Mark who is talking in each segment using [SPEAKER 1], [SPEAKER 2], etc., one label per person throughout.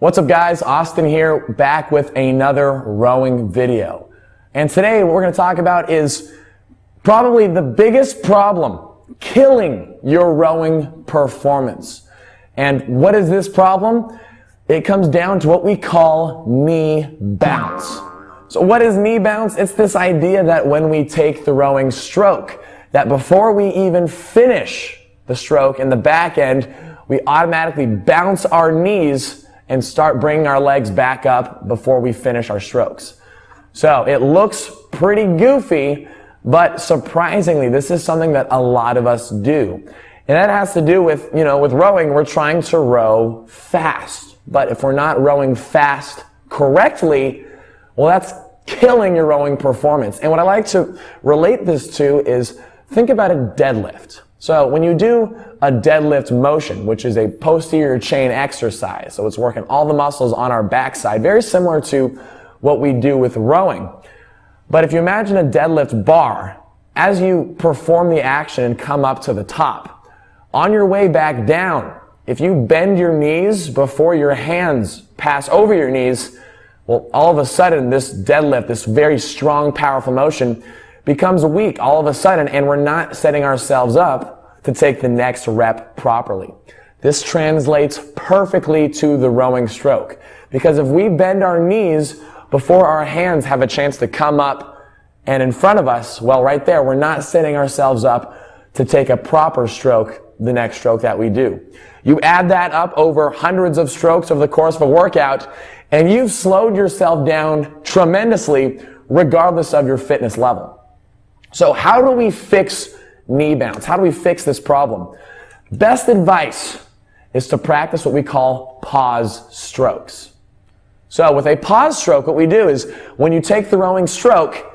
[SPEAKER 1] What's up guys, Austin here, back with another rowing video. And today what we're going to talk about is probably the biggest problem killing your rowing performance. And what is this problem? It comes down to what we call knee bounce. So what is knee bounce? It's this idea that when we take the rowing stroke, that before we even finish the stroke in the back end, we automatically bounce our knees and start bringing our legs back up before we finish our strokes. So it looks pretty goofy, but surprisingly, this is something that a lot of us do. And that has to do with, with rowing, we're trying to row fast. But if we're not rowing fast correctly, well, that's killing your rowing performance. And what I like to relate this to is think about a deadlift. So when you do a deadlift motion, which is a posterior chain exercise, so it's working all the muscles on our backside, very similar to what we do with rowing. But if you imagine a deadlift bar, as you perform the action and come up to the top, on your way back down, if you bend your knees before your hands pass over your knees, well, all of a sudden this deadlift, this very strong, powerful motion becomes weak all of a sudden, and we're not setting ourselves up to take the next rep properly. This translates perfectly to the rowing stroke, because if we bend our knees before our hands have a chance to come up and in front of us, well, right there, we're not setting ourselves up to take a proper stroke, the next stroke that we do. You add that up over hundreds of strokes over the course of a workout, and you've slowed yourself down tremendously regardless of your fitness level. So how do we fix knee bounce? How do we fix this problem? Best advice is to practice what we call pause strokes. So with a pause stroke, what we do is when you take the rowing stroke,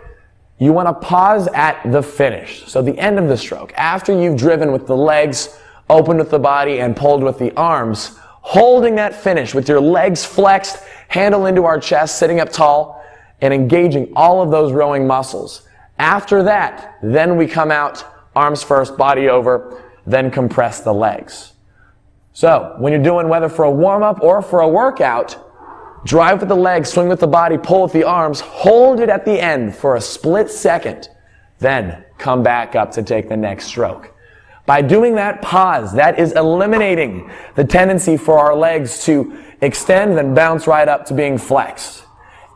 [SPEAKER 1] you want to pause at the finish. So the end of the stroke, after you've driven with the legs, opened with the body, and pulled with the arms, holding that finish with your legs flexed, handle into our chest, sitting up tall, and engaging all of those rowing muscles. After that, then we come out, arms first, body over, then compress the legs. So when you're doing whether for a warm-up or for a workout, drive with the legs, swing with the body, pull with the arms, hold it at the end for a split second, then come back up to take the next stroke. By doing that pause, that is eliminating the tendency for our legs to extend and bounce right up to being flexed.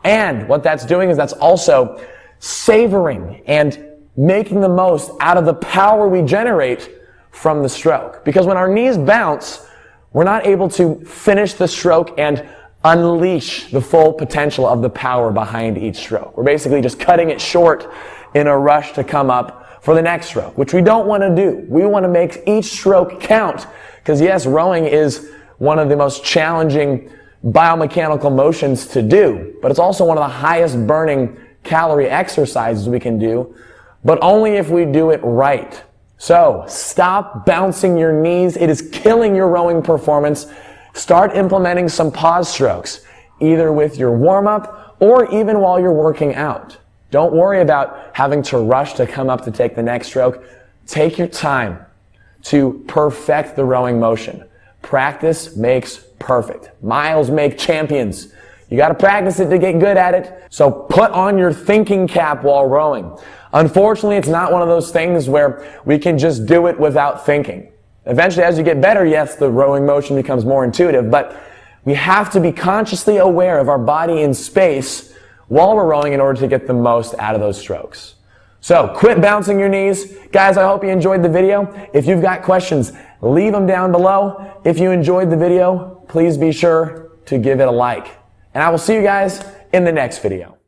[SPEAKER 1] And what that's doing is that's also savoring and making the most out of the power we generate from the stroke. Because when our knees bounce, we're not able to finish the stroke and unleash the full potential of the power behind each stroke. We're basically just cutting it short in a rush to come up for the next stroke, which we don't want to do. We want to make each stroke count, because yes, rowing is one of the most challenging biomechanical motions to do, but it's also one of the highest burning calorie exercises we can do, but only if we do it right. So stop bouncing your knees. It is killing your rowing performance. Start implementing some pause strokes, either with your warm-up or even while you're working out. Don't worry about having to rush to come up to take the next stroke. Take your time to perfect the rowing motion. Practice makes perfect. Miles make champions. You got to practice it to get good at it. So put on your thinking cap while rowing. Unfortunately, it's not one of those things where we can just do it without thinking. Eventually, as you get better, yes, the rowing motion becomes more intuitive, but we have to be consciously aware of our body in space while we're rowing in order to get the most out of those strokes. So quit bouncing your knees. Guys, I hope you enjoyed the video. If you've got questions, leave them down below. If you enjoyed the video, please be sure to give it a like. And I will see you guys in the next video.